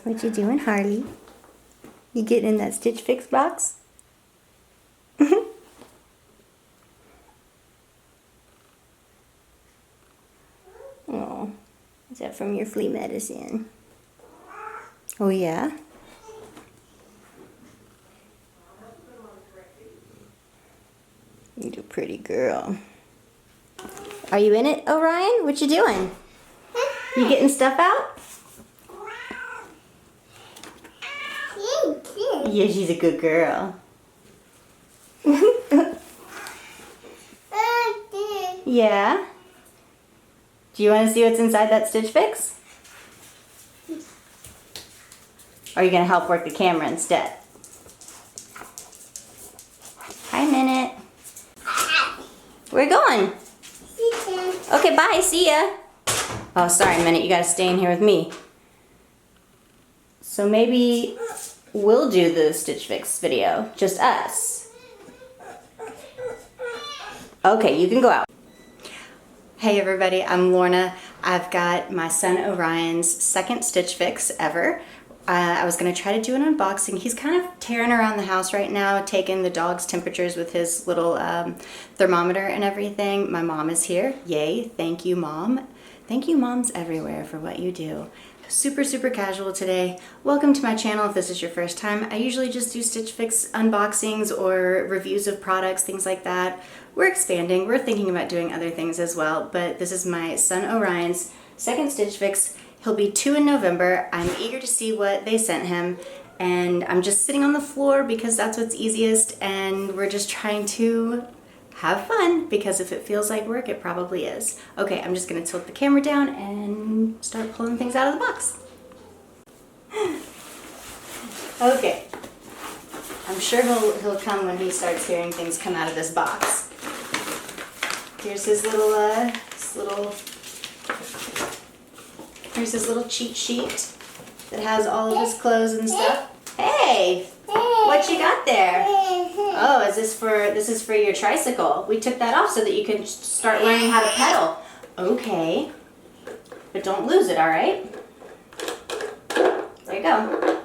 What you doing, Harley? You getting in that Stitch Fix box? Oh, is that from your flea medicine? Oh yeah? You're a pretty girl. Are you in it, Orion? What you doing? You getting stuff out? Yeah, she's a good girl. Yeah? Do you want to see what's inside that Stitch Fix? Or are you going to help work the camera instead? Hi, Minute. Where you going? Okay, bye. See ya. Oh, sorry, Minute. You got to stay in here with me. So maybe we'll do the Stitch Fix video. Just us. Okay, you can go out. Hey everybody, I'm Lorna. I've got my son Orion's second Stitch Fix ever. I was going to try to do an unboxing. He's kind of tearing around the house right now, taking the dog's temperatures with his little thermometer and everything. My mom is here. Yay, thank you, Mom. Thank you, moms everywhere, for what you do. Super, super casual today. Welcome to my channel if this is your first time. I usually just do Stitch Fix unboxings or reviews of products, things like that. We're expanding. We're thinking about doing other things as well, but this is my son Orion's second Stitch Fix. He'll be 2 in November. I'm eager to see what they sent him, and I'm just sitting on the floor because that's what's easiest, and we're just trying to have fun because if it feels like work, it probably is. Okay, I'm just gonna tilt the camera down and start pulling things out of the box. Okay, I'm sure he'll come when he starts hearing things come out of this box. Here's his little cheat sheet that has all of his clothes and stuff. Hey, what you got there? Oh, this is for your tricycle. We took that off so that you can start learning how to pedal. Okay, but don't lose it, all right? There you go.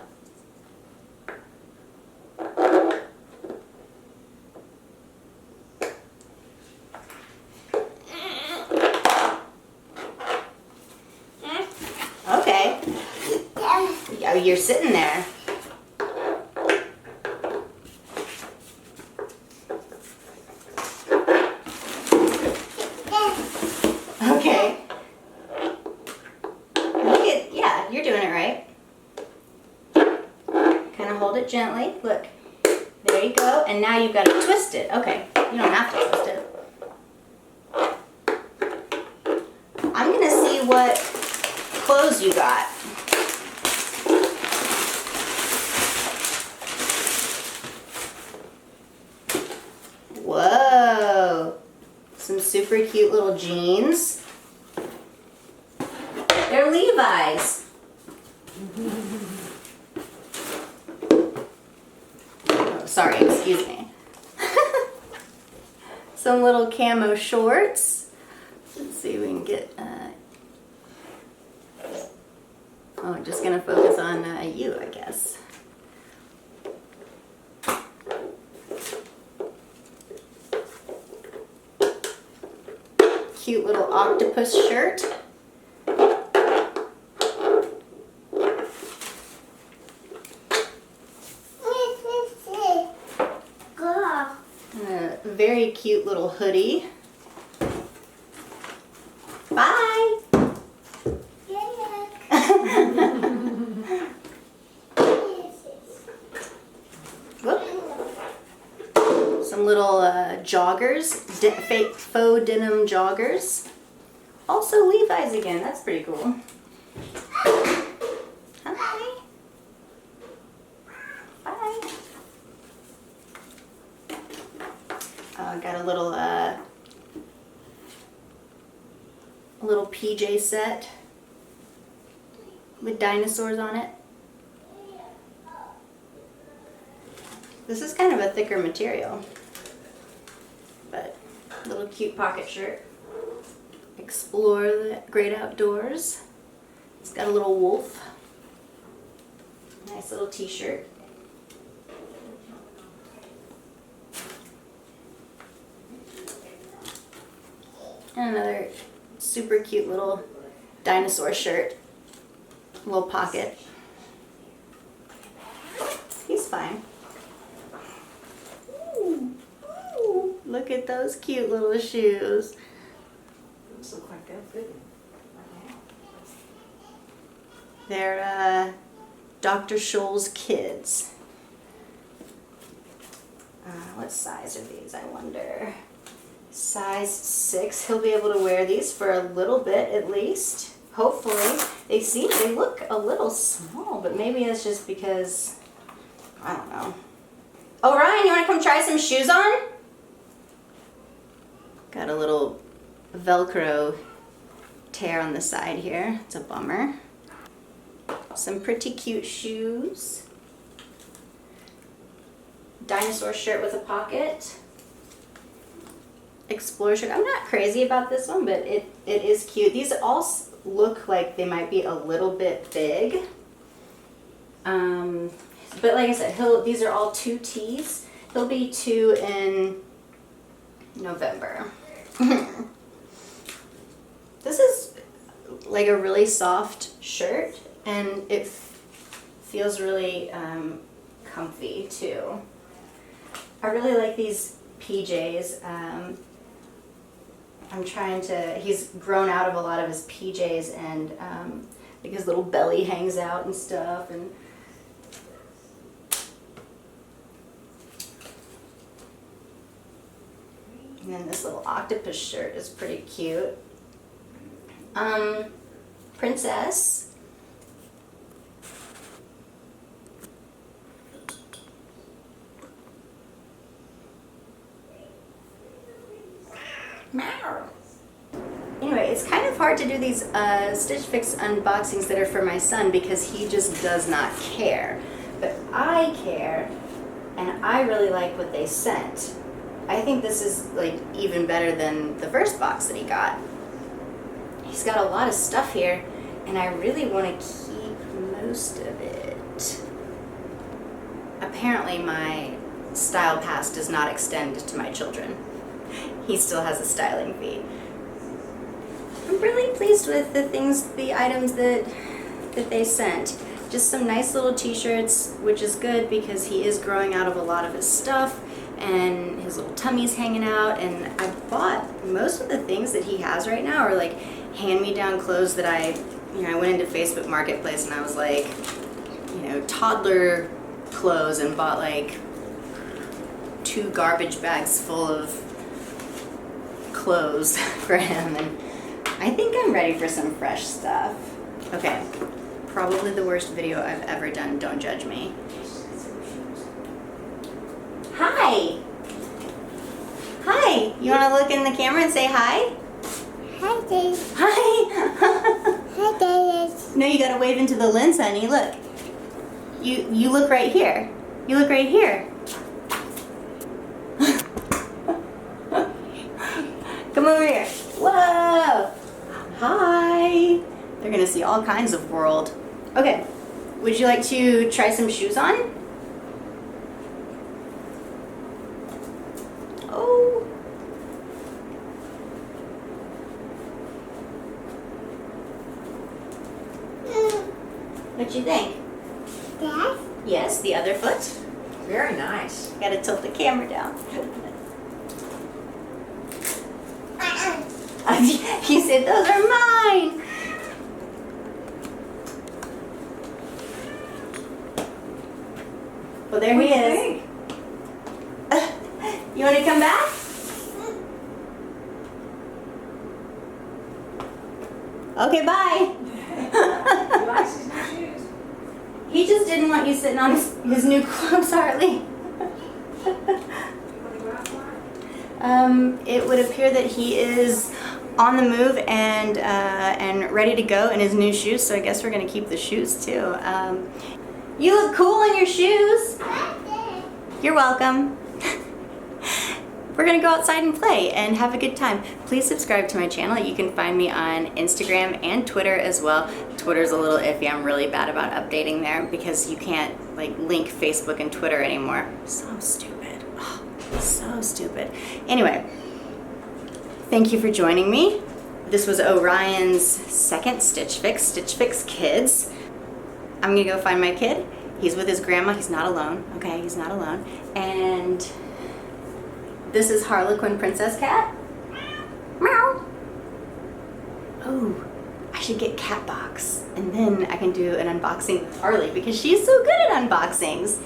Okay. Oh, you're sitting there. Okay. Yeah, you're doing it right. Kind of hold it gently. Look. There you go. And now you've got to twist it. Okay. You don't have to twist it. I'm going to see what clothes you got. Whoa. Some super cute little jeans. They're Levi's. Oh, sorry, excuse me. Some little camo shorts. Let's see if we can get... Oh, I'm just gonna focus on you, I guess. Cute little octopus shirt. A very cute little hoodie. Bye! Some little joggers, fake faux denim joggers. Also Levi's again, that's pretty cool. Hi. Bye. Got a little PJ set with dinosaurs on it. This is kind of a thicker material, but little cute pocket shirt. Explore the great outdoors. It's got a little wolf. Nice little t-shirt. And another super cute little dinosaur shirt. Little pocket. He's fine. Ooh, ooh, look at those cute little shoes. Those look like they're fitting. They're Dr. Scholl's kids. What size are these, I wonder? Size 6. He'll be able to wear these for a little bit at least. Hopefully. They look a little small, but maybe it's just because, I don't know. Oh, Ryan, you want to come try some shoes on? Got a little Velcro tear on the side here. It's a bummer. Some pretty cute shoes. Dinosaur shirt with a pocket. Explorer shirt. I'm not crazy about this one, but it is cute. These all look like they might be a little bit big. But like I said, these are all 2Ts. He'll be 2 in November. This is like a really soft shirt, and it feels really comfy too. I really like these PJs. He's grown out of a lot of his PJs, and like his little belly hangs out and stuff, and then this little octopus shirt is pretty cute. Princess. Anyway, it's kind of hard to do these Stitch Fix unboxings that are for my son because he just does not care. But I care, and I really like what they sent. I think this is like even better than the first box that he got. He's got a lot of stuff here, and I really want to keep most of it. Apparently my style pass does not extend to my children. He still has a styling fee. I'm really pleased with the items that they sent. Just some nice little t-shirts, which is good because he is growing out of a lot of his stuff and his little tummy's hanging out, and I bought most of the things that he has right now are like hand-me-down clothes that I went into Facebook Marketplace and I was like, toddler clothes, and bought like 2 garbage bags full of clothes for him, and I think I'm ready for some fresh stuff. Okay, probably the worst video I've ever done, don't judge me. Hi! Hi! You want to look in the camera and say hi? Hi, Dad. Hi! Hi, Dad. No, you gotta wave into the lens, honey. Look. You look right here. You look right here. Come over here. Whoa! Hi! They're gonna see all kinds of world. Okay, would you like to try some shoes on? Oh. What'd you think? Dad? Yes, the other foot. Very nice. Gotta tilt the camera down. He said, those are mine. Well, there he is. You want to come back? Okay, bye. He likes his new shoes. He just didn't want you sitting on his new clothes, Harley. It would appear that he is on the move and ready to go in his new shoes, so I guess we're going to keep the shoes too. You look cool in your shoes. You're welcome. we're gonna go outside and play and have a good time. Please subscribe to my channel. You can find me on Instagram and Twitter as well. Twitter's a little iffy. I'm really bad about updating there because you can't like link Facebook and Twitter anymore. So stupid. Oh, so stupid. Anyway, thank you for joining me. This was Orion's second Stitch Fix Kids. I'm gonna go find my kid. He's with his grandma. He's not alone. Okay, he's not alone. And this is Harlequin Princess Cat. Meow. Oh, I should get Cat Box, and then I can do an unboxing with Harley because she's so good at unboxings.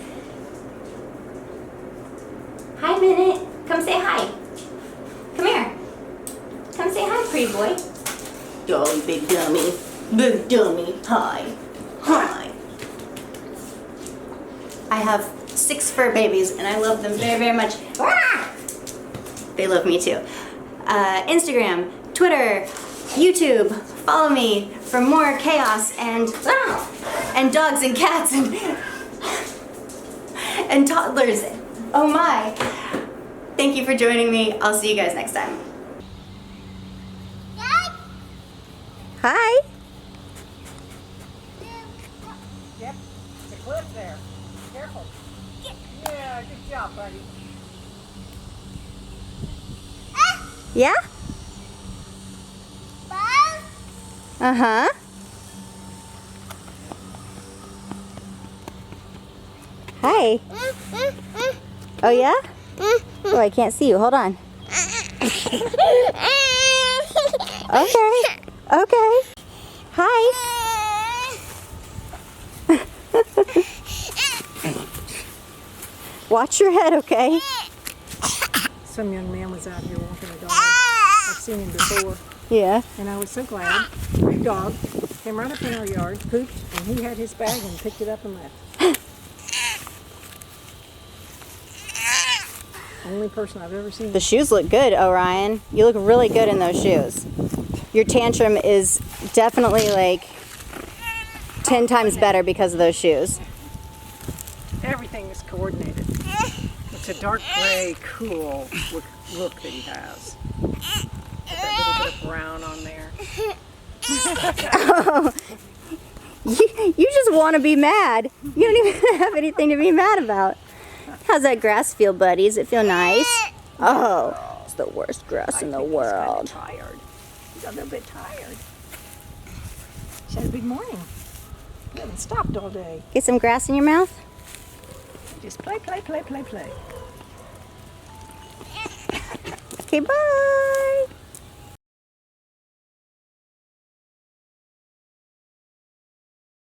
Hi, Minute. Come say hi. Come here. Come say hi, pretty boy. Oh, big dummy. Big dummy. Hi. Hi. I have 6 fur babies and I love them very, very much. They love me too. Instagram, Twitter, YouTube. Follow me for more chaos and dogs and cats and toddlers. Oh my. Thank you for joining me. I'll see you guys next time. Hi. Yep, it's a cliff there. Careful. Yeah, good job, buddy. Yeah? Uh-huh. Hi. Oh, yeah? Oh, I can't see you. Hold on. Okay. Okay. Hi. Watch your head, okay? Some young man was out here walking a dog. I've seen him before. Yeah. And I was so glad. Big dog came right up in our yard, pooped, and he had his bag and picked it up and left. Only person I've ever seen. The shoes look good, Orion. You look really good in those shoes. Your tantrum is definitely like 10 times better because of those shoes. Everything is coordinated. It's a dark gray, cool look that he has. With that little bit of brown on there. Oh, you just want to be mad. You don't even have anything to be mad about. How's that grass feel, buddy? Does it feel nice? Oh, it's the worst grass in the world. He's kind of tired. He's a little bit tired. She had a big morning. We haven't stopped all day. Get some grass in your mouth? Just play, play, play, play, play. Okay, bye.